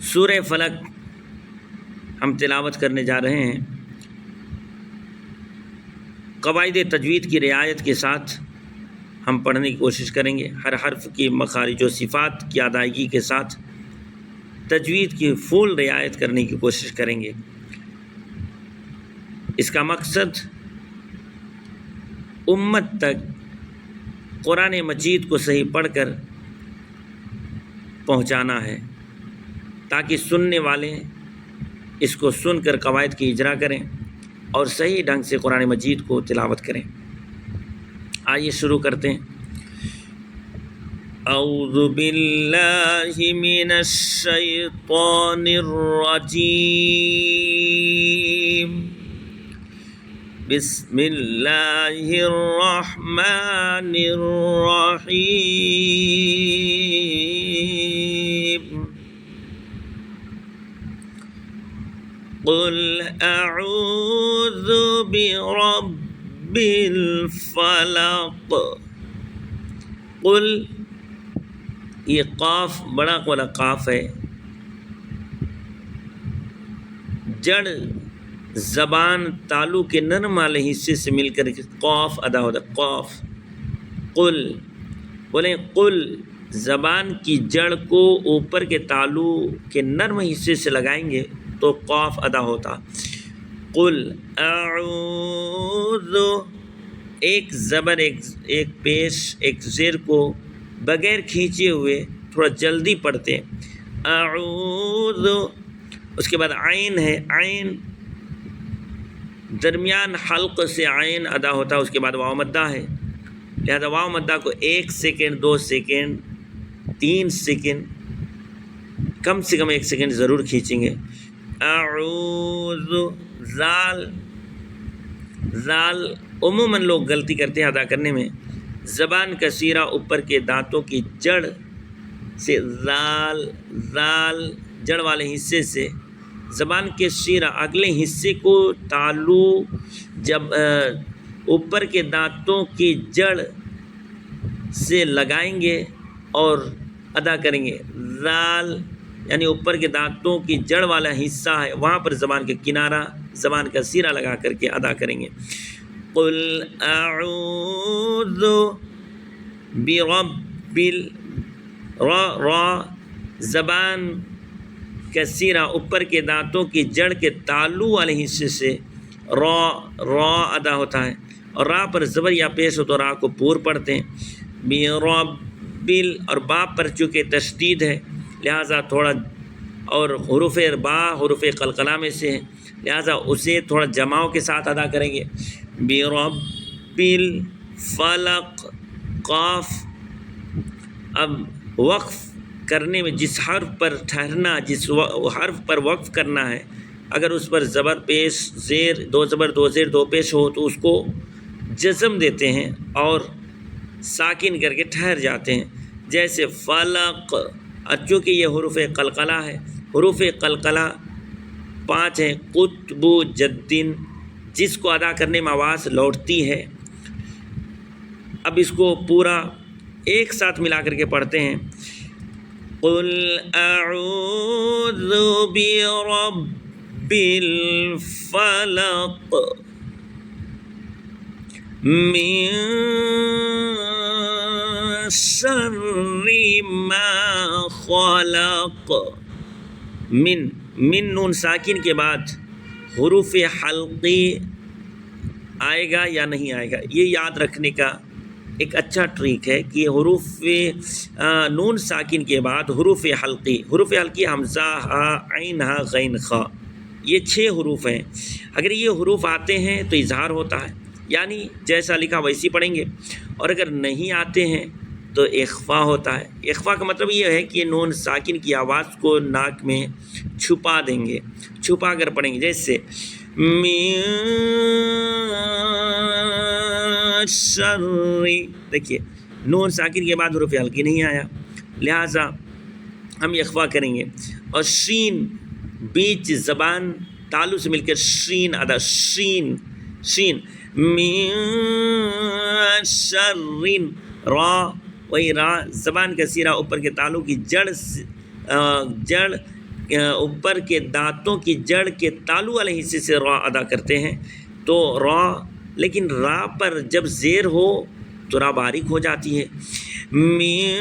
سورہ فلق ہم تلاوت کرنے جا رہے ہیں۔ قواعد تجوید کی رعایت کے ساتھ ہم پڑھنے کی کوشش کریں گے، ہر حرف کی مخارج و صفات کی ادائیگی کے ساتھ تجوید کی فول رعایت کرنے کی کوشش کریں گے۔ اس کا مقصد امت تک قرآن مجید کو صحیح پڑھ کر پہنچانا ہے، تاکہ سننے والے اس کو سن کر قواعد کی اجرا کریں اور صحیح ڈھنگ سے قرآن مجید کو تلاوت کریں۔ آئیے شروع کرتے ہیں۔ اعوذ باللہ من الشیطان الرجیم، بسم اللہ الرحمن الرحیم۔ قل اعوذ برب الفلق۔ قل، یہ قاف بڑا والا قاف ہے، جڑ زبان تالو کے نرم والے حصے سے مل کر قاف ادا ہوتا ہے۔ قاف، قل بولیں، قل زبان کی جڑ کو اوپر کے تالو کے نرم حصے سے لگائیں گے تو قاف ادا ہوتا۔ قل اعوذ، ایک زبر ایک پیش ایک زیر کو بغیر کھینچے ہوئے تھوڑا جلدی پڑھتے ہیں۔ اعوذ، اس کے بعد عین ہے، عین درمیان حلق سے عین ادا ہوتا ہے، اس کے بعد واو مدہ ہے، لہذا واو مدہ کو 1 سیکنڈ 2 سیکنڈ 3 سیکنڈ کم سے کم 1 سیکنڈ ضرور کھینچیں گے۔ اعوذ، زال عموماً لوگ غلطی کرتے ہیں ادا کرنے میں، زبان کا سیرہ اوپر کے دانتوں کی جڑ سے زال جڑ والے حصے سے زبان کے سیرہ اگلے حصے کو تالو جب اوپر کے دانتوں کی جڑ سے لگائیں گے اور ادا کریں گے۔ زال یعنی اوپر کے دانتوں کی جڑ والا حصہ ہے، وہاں پر زبان کا کنارہ زبان کا سیرہ لگا کر کے ادا کریں گے۔ قل اعوذ برب را زبان کا سیرہ اوپر کے دانتوں کی جڑ کے تالو والے حصے سے را ادا ہوتا ہے، اور را پر زبر یا پیش ہو تو را کو پور پڑھتے ہیں۔ برب، اور با پر چونکہ تشدید ہے لہٰذا تھوڑا، اور حروف با حروف قلقلہ میں سے ہے لہٰذا اسے تھوڑا جماؤ کے ساتھ ادا کریں گے۔ برب الفلق، قاف، اب وقف کرنے میں جس حرف پر ٹھہرنا، جس حرف پر وقف کرنا ہے، اگر اس پر زبر پیش زیر 2 زبر 2 زیر 2 پیش ہو تو اس کو جزم دیتے ہیں اور ساکن کر کے ٹھہر جاتے ہیں، جیسے فلق۔ چونکہ یہ حروف قلقلہ ہے، حروف قلقلہ 5 ہیں، قطب جدن، جس کو ادا کرنے میں آواز لوٹتی ہے۔ اب اس کو پورا ایک ساتھ ملا کر کے پڑھتے ہیں۔ قل اعوذ برب الفلق من شر ما خلق۔ من نون ساکن کے بعد حروف حلقی آئے گا یا نہیں آئے گا، یہ یاد رکھنے کا ایک اچھا ٹریک ہے کہ حروف نون ساکن کے بعد حروف حلقی حمزہ ہا عین ہا غین خا، یہ 6 حروف ہیں، اگر یہ حروف آتے ہیں تو اظہار ہوتا ہے، یعنی جیسا لکھا ویسی پڑھیں گے، اور اگر نہیں آتے ہیں تو اخفا ہوتا ہے۔ اخفا کا مطلب یہ ہے کہ نون ساکن کی آواز کو ناک میں چھپا دیں گے، چھپا کر پڑھیں گے، جیسے من شر، دیکھیے نون ساکن کے بعد حروف حلقی نہیں آیا لہٰذا ہم اخفا کریں گے، اور شین بیچ زبان تالو سے مل کر شین ادا، شین من شر، را وہی را زبان کا سیرا اوپر کے تالو کی جڑ اوپر کے دانتوں کی جڑ کے تالو والے حصے سے را ادا کرتے ہیں تو را، لیکن را پر جب زیر ہو تو را باریک ہو جاتی ہے. من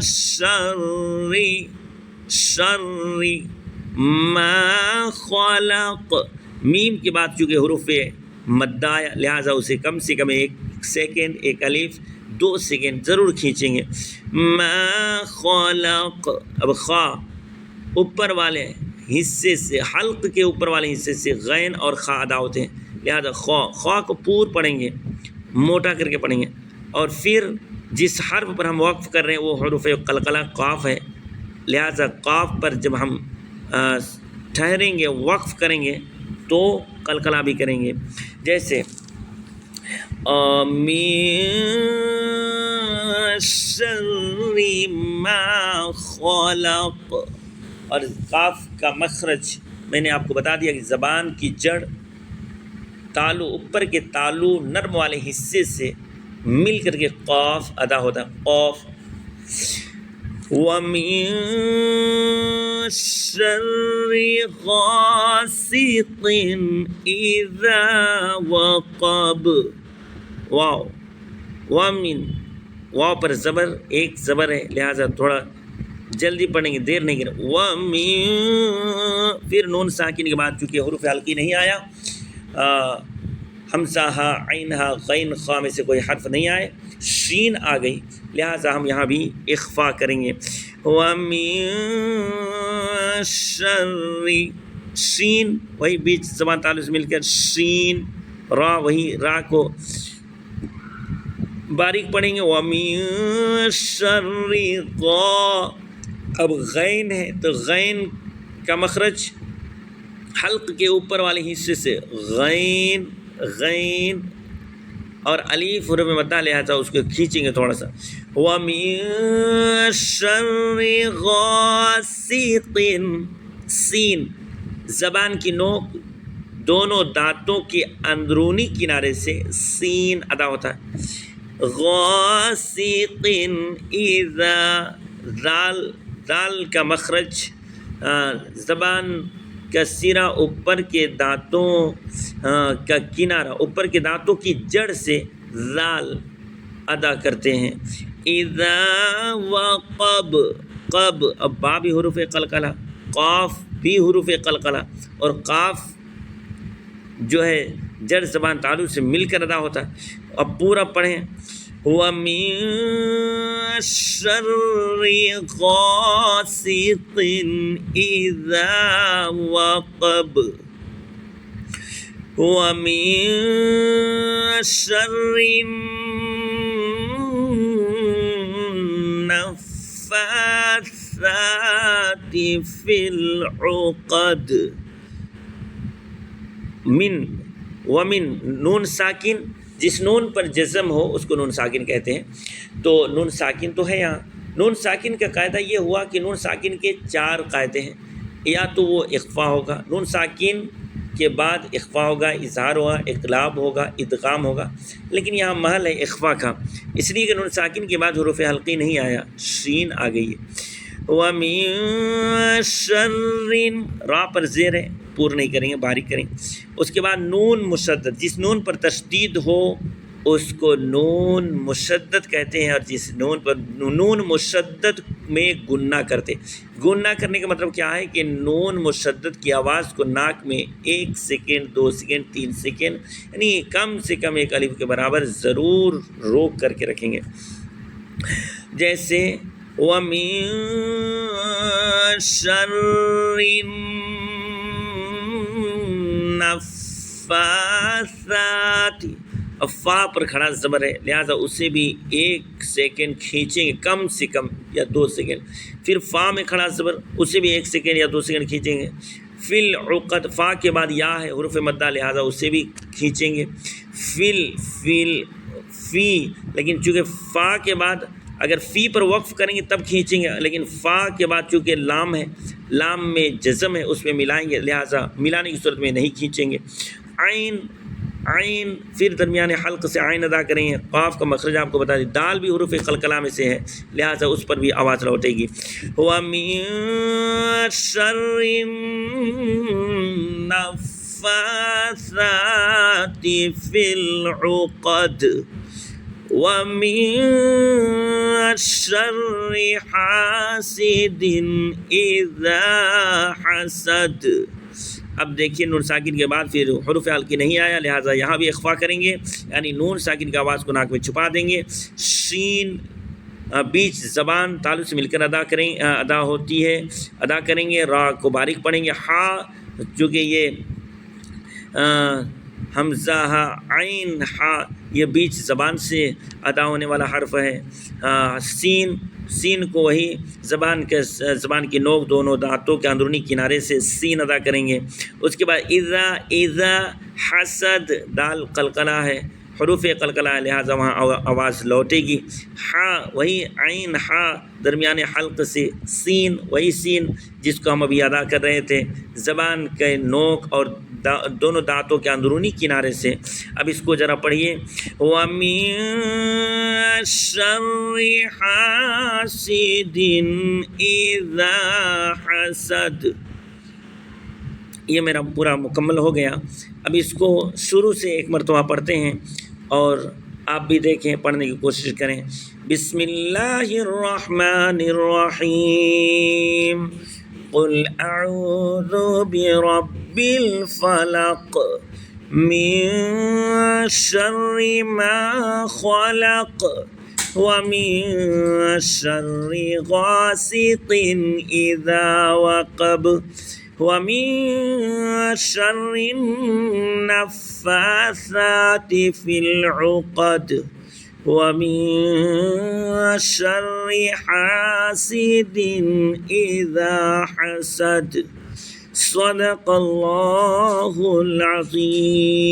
شر ما خلق. میم کے بعد چونکہ حروف مدہ آیا لہٰذا اسے کم سے کم 1 سیکنڈ، 1 الف 2 سیکنڈ ضرور کھینچیں گے. ما خلق. اب خا اوپر والے حصے سے، حلق کے اوپر والے حصے سے غین اور خا ادا ہوتے ہیں، لہذا خا کو پور پڑھیں گے، موٹا کر کے پڑھیں گے. اور پھر جس حرف پر ہم وقف کر رہے ہیں وہ حروف قلقلہ قاف ہے، لہذا قاف پر جب ہم ٹھہریں گے، وقف کریں گے تو قلقلہ بھی کریں گے. جیسے من شر ما خلق. اور قاف کا مخرج میں نے آپ کو بتا دیا کہ زبان کی جڑ تالو، اوپر کے تالو نرم والے حصے سے مل کر کے قاف ادا ہوتا ہے. قاف. وَمِن شَرِّ غَاسِقٍ إِذَا وَقَبَ. واو، وَمِن، واو پر زبر، ایک زبر ہے لہٰذا تھوڑا جلدی پڑھیں گے، دیر نہیں کریں. وَمِن، پھر نون ساکن کے بعد چونکہ حروف حلقی نہیں آیا، حمزہ ہا، عین ہا، غین خا میں سے کوئی حرف نہیں آئے، شین آ گئی، لہٰذا ہم یہاں بھی اخفا کریں گے. وَمِن شَرِّ، شین وہی بیچ زبان تالو سے مل کر شین. را وہی را کو باریک پڑھیں گے. وَمِن شَرِّ غا. اب غین ہے تو غین کا مخرج حلق کے اوپر والے حصے سے غین، غین اور الف حروف مدہ لہذا اس کو کھینچیں گے تھوڑا سا. وَمِن شَرِّ غَاسِقٍ. سین زبان کی نوک دونوں دانتوں کے اندرونی کنارے سے سین ادا ہوتا ہے. غَاسِقٍ اِذَا. دال کا مخرج زبان کا سرا اوپر کے دانتوں کا کنارہ اوپر کے دانتوں کی جڑ سے زال ادا کرتے ہیں. اذا وقب. قب، اب با بھی حروف قلقلہ، قاف بھی حروف قلقلہ، اور قاف جو ہے جڑ زبان تالو سے مل کر ادا ہوتا ہے. اب پورا پڑھیں. وَمِن شَرِّ غَاسِقٍ إِذَا وَقَبَ. وَمِن شَرِّ النَّفَّاثَاتِ فِي الْعُقَدِ. من، ومن نون ساکن، جس نون پر جزم ہو اس کو نون ساکن کہتے ہیں. تو نون ساکن تو ہے یہاں. نون ساکن کا قاعدہ یہ ہوا کہ نون ساکن کے 4 قاعدے ہیں. یا تو وہ اخفا ہوگا، نون ساکن کے بعد اخفا ہوگا، اظہار ہوگا، اقلاب ہوگا، ادغام ہوگا، لیکن یہاں محل ہے اخفا کا، اس لیے کہ نون ساکن کے بعد حروف حلقی نہیں آیا، شین آ گئی ہے. وَمِن شَرٍ، را پر زیر ہے، پور نہیں کریں گے، باریک کریں. اس کے بعد نون مشدد، جس نون پر تشدید ہو اس کو نون مشدد کہتے ہیں، اور جس نون پر نون مشدد میں گننا کرتے. گننا کرنے کا مطلب کیا ہے کہ نون مشدد کی آواز کو ناک میں 1 سیکنڈ، 2 سیکنڈ، 3 سیکنڈ، یعنی کم سے کم 1 الف کے برابر ضرور روک کر کے رکھیں گے. جیسے وَمِن شَرِّ النَّفَّاثَاتِ. اب فا پر کھڑا زبر ہے لہٰذا اسے بھی 1 سیکنڈ کھینچیں گے، کم سے کم، یا 2 سیکنڈ. پھر فا میں کھڑا زبر، اسے بھی 1 سیکنڈ یا 2 سیکنڈ کھینچیں گے. فی العقد، فا کے بعد یا ہے حروف مدہ لہٰذا اسے بھی کھینچیں گے. فی، لیکن چونکہ فا کے بعد اگر فی پر وقف کریں گے تب کھینچیں گے، لیکن فا کے بعد چونکہ لام ہے، لام میں جزم ہے، اس میں ملائیں گے لہٰذا ملانے کی صورت میں نہیں کھینچیں گے. عین عین، پھر درمیان حلق سے عین ادا کریں گے. قاف کا مخرج آپ کو بتا دیں. دال بھی حروف قلقلہ میں سے ہے، لہٰذا اس پر بھی آواز لوٹے گی. وَمِن شَرِّ النَّفَّاثَاتِ فِي الْعُقَدِ وَمِن شَرِّ حَاسِدٍ إِذَا حَسَدَ. اب دیکھیے نون ساکن کے بعد پھر حروف حلقی نہیں آیا، لہٰذا یہاں بھی اخفا کریں گے، یعنی نون ساکن کی آواز کو ناک میں چھپا دیں گے. شین بیچ زبان تالو سے مل کر ادا ہوتی ہے، ادا کریں گے. را کو باریک پڑھیں گے. ہا چونکہ یہ حمزہ عین ہا یہ بیچ زبان سے ادا ہونے والا حرف ہے. سین کو وہی زبان کی نوک دونوں دانتوں کے اندرونی کنارے سے سین ادا کریں گے. اس کے بعد اذا حسد، دال قلقلہ ہے، حروف قلقلہ ہے، لہٰذا وہاں آواز لوٹے گی. ہا وہی عین ہا درمیان حلق سے. سین وہی سین جس کو ہم ابھی ادا کر رہے تھے زبان کے نوک اور دونوں دانتوں کے اندرونی کنارے سے. اب اس کو ذرا پڑھیے. وَمِن شَرِّ حَاسِدٍ إِذَا حَسَدَ. یہ میرا پورا مکمل ہو گیا. اب اس کو شروع سے ایک مرتبہ پڑھتے ہیں اور آپ بھی دیکھیں، پڑھنے کی کوشش کریں. بسم اللہ الرحمن الرحیم. قل اعوذ برب الفلق من شر ما خلق ومن شر غاسق اذا وقب ومن شر النفاثات في العقد ومن شر حاسد إذا حسد. صدق اللہ العظیم.